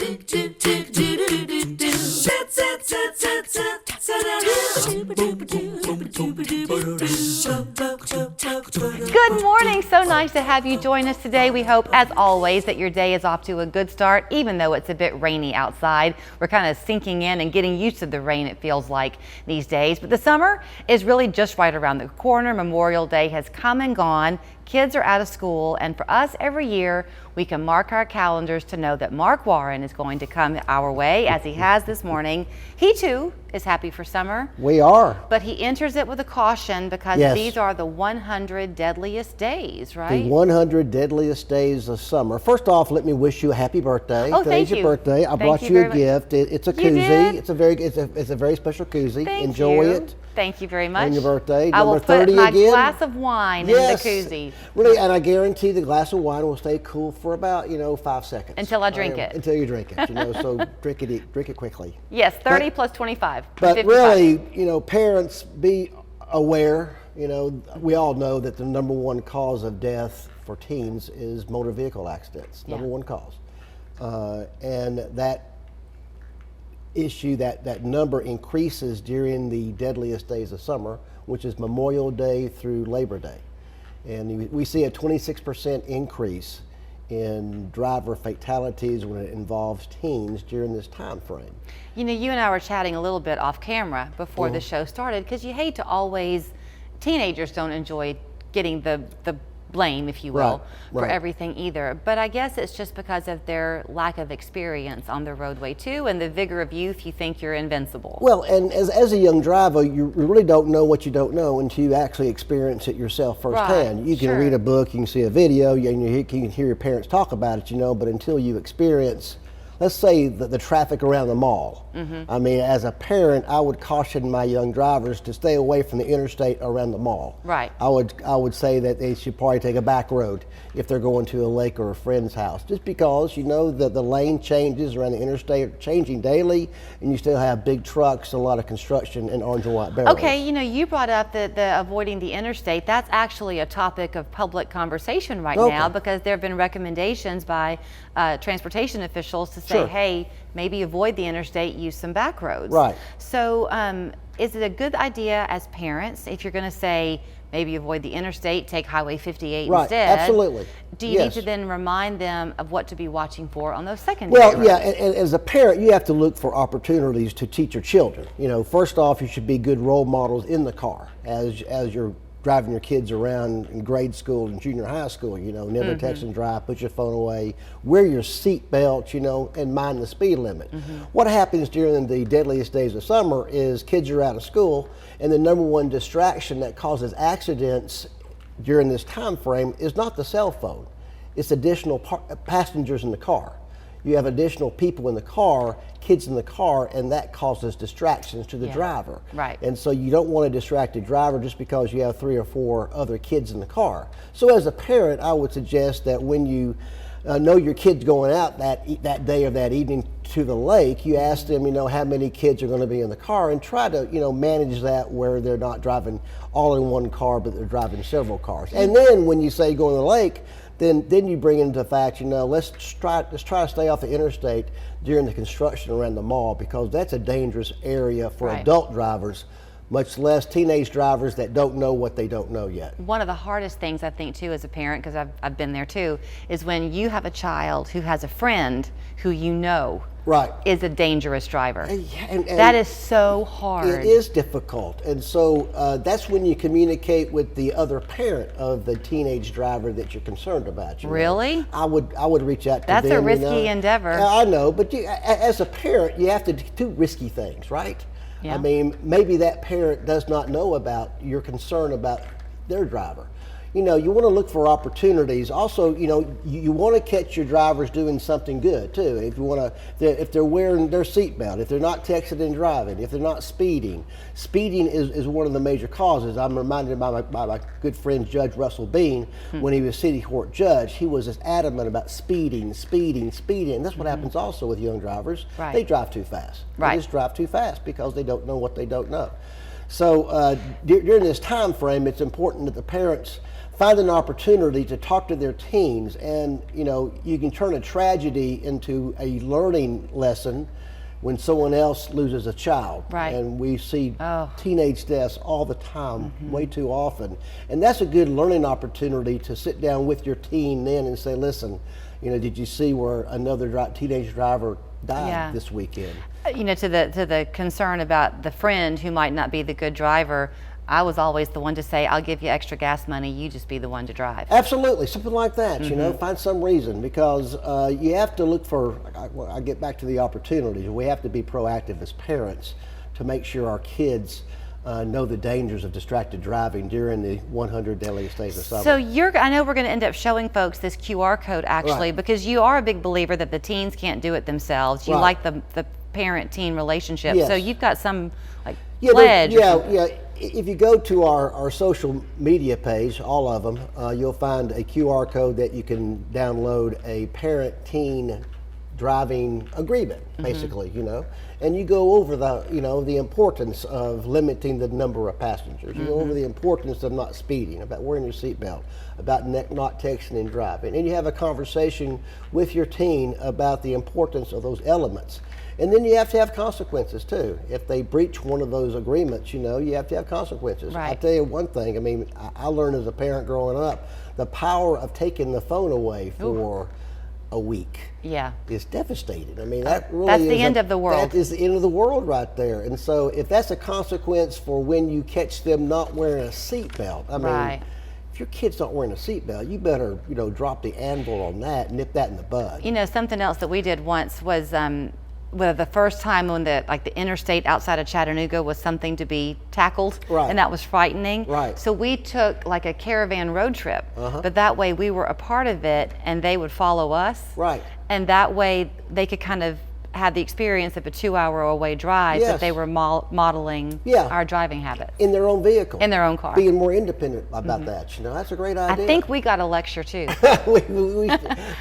Good morning. So nice to have you join us today. We hope, as always, that your day is off to a good start, even though it's a bit rainy outside. We're kind of sinking in and getting used to the rain, it feels like, these days. But the summer is really just right around the corner. Memorial Day has come and gone. Kids are out of school, and for us, every year, we can mark our calendars to know that Mark Warren is going to come our way, as he has this morning. He, too, is happy for summer. We are. But he enters it with a caution because these are the 100 deadliest days, right? The 100 deadliest days of summer. First off, let me wish you a happy birthday. Oh, Today's thank you. your birthday. I brought you a gift. It's a koozie. Did? It's a very special koozie. Thank Enjoy you. it. Thank you very much. On your birthday. I will Number put 30 my again. glass of wine in the koozie. Really, and I guarantee the glass of wine will stay cool for about 5 seconds. Until I drink it. Until you drink it. So drink it quickly. Yes, 30 plus 25. But 55. really, parents, be aware. We all know that the number one cause of death for teens is motor vehicle accidents. Number one cause, and that issue, that number increases during the deadliest days of summer, which is Memorial Day through Labor Day. And we see a 26% increase in driver fatalities when it involves teens during this time frame. You and I were chatting a little bit off camera before the show started, because you hate to always, teenagers don't enjoy getting the blame, if you will, for everything either. But I guess it's just because of their lack of experience on the roadway too, and the vigor of youth. You think you're invincible. Well, and as a young driver, you really don't know what you don't know until you actually experience it yourself firsthand. You can read a book, you can see a video, you can hear your parents talk about it, but until you experience, let's say, the traffic around the mall. I mean, as a parent, I would caution my young drivers to stay away from the interstate around the mall. Right. I would say that they should probably take a back road if they're going to a lake or a friend's house, just because that the lane changes around the interstate are changing daily, and you still have big trucks, a lot of construction, and orange and white barrels. Okay, you brought up the avoiding the interstate. That's actually a topic of public conversation right now, because there have been recommendations by transportation officials to say, hey, maybe avoid the interstate, use some back roads. Right. So is it a good idea as parents, if you're going to say maybe avoid the interstate, take Highway 58 instead? Absolutely. Do you need to then remind them of what to be watching for on those secondary roads? And as a parent, you have to look for opportunities to teach your children. First off, you should be good role models in the car as you're driving your kids around in grade school and junior high school. Never text and drive, put your phone away, wear your seat belt, and mind the speed limit. What happens during the deadliest days of summer is kids are out of school, and the number one distraction that causes accidents during this time frame is not the cell phone, it's additional passengers in the car. You have additional people in the car, kids in the car, and that causes distractions to the driver. Right. And so you don't want a distracted driver just because you have 3 or 4 other kids in the car. So as a parent, I would suggest that when you know your kid's going out that day or that evening to the lake, you ask them, how many kids are going to be in the car, and try to, manage that where they're not driving all in one car, but they're driving several cars. And then when you say go to the lake, then you bring into the fact, let's try to stay off the interstate during the construction around the mall, because that's a dangerous area for adult drivers, much less teenage drivers that don't know what they don't know yet. One of the hardest things, I think, too, as a parent, because I've been there too, is when you have a child who has a friend who is a dangerous driver. And that is so hard. It is difficult. And so that's when you communicate with the other parent of the teenage driver that you're concerned about. Really? I would reach out to them. That's a risky endeavor. I know, but as a parent, you have to do risky things, right? Yeah. I mean, maybe that parent does not know about your concern about their driver. You want to look for opportunities. Also, you want to catch your drivers doing something good too. If they're wearing their seatbelt, if they're not texting and driving, if they're not speeding. Speeding is one of the major causes. I'm reminded by my good friend Judge Russell Bean, when he was city court judge, he was just adamant about speeding. And that's what happens also with young drivers. Right. They drive too fast. Right. They just drive too fast because they don't know what they don't know. So during this time frame, it's important that the parents find an opportunity to talk to their teens, and you know, you can turn a tragedy into a learning lesson when someone else loses a child. Right. And we see teenage deaths all the time, way too often. And that's a good learning opportunity to sit down with your teen then and say, listen, you know, did you see where another teenage driver died this weekend? You know, to the concern about the friend who might not be the good driver, I was always the one to say, I'll give you extra gas money, you just be the one to drive. Absolutely, something like that, you know, find some reason, because you have to look for, I get back to the opportunities, we have to be proactive as parents to make sure our kids know the dangers of distracted driving during the 100 Deadliest Days of Summer. So I know we're going to end up showing folks this QR code actually, because you are a big believer that the teens can't do it themselves. You like the parent-teen relationship, so you've got some like pledge. Yeah. If you go to our social media page, all of them, you'll find a QR code that you can download a parent-teen driving agreement, basically, you know, and you go over the importance of limiting the number of passengers. You go over the importance of not speeding, about wearing your seatbelt, about not texting and driving, and you have a conversation with your teen about the importance of those elements. And then you have to have consequences too. If they breach one of those agreements, you know, you have to have consequences. Right. I'll tell you one thing, I mean, I learned as a parent growing up, the power of taking the phone away for a week is devastating. I mean, that really that's the end of the world. That is the end of the world right there. And so if that's a consequence for when you catch them not wearing a seatbelt, I mean, if your kid's not wearing a seatbelt, you better, you know, drop the anvil on that, nip that in the bud. You know, something else that we did once was the first time when the interstate outside of Chattanooga was something to be tackled, and that was frightening. So we took like a caravan road trip, but that way we were a part of it and they would follow us. And that way they could kind of had the experience of a 2-hour away drive, but they were modeling our driving habits. In their own vehicle. In their own car. Being more independent about that. You know, that's a great idea. I think we got a lecture too.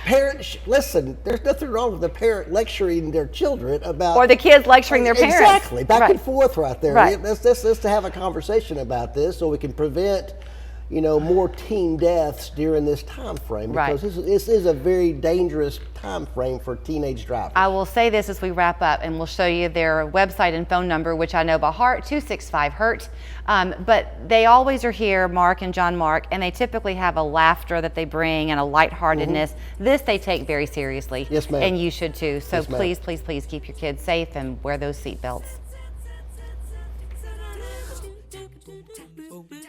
Parents, listen, there's nothing wrong with the parent lecturing their children about... Or the kids lecturing their parents. Exactly, back and forth right there. Let's to have a conversation about this so we can prevent, you know, more teen deaths during this time frame, because this is a very dangerous time frame for teenage drivers. I will say this as we wrap up, and we'll show you their website and phone number, which I know by heart, 265-HURT. But they always are here, Mark and John Mark, and they typically have a laughter that they bring and a lightheartedness. This they take very seriously. Yes, ma'am. And you should too. So please, please, please keep your kids safe and wear those seat belts.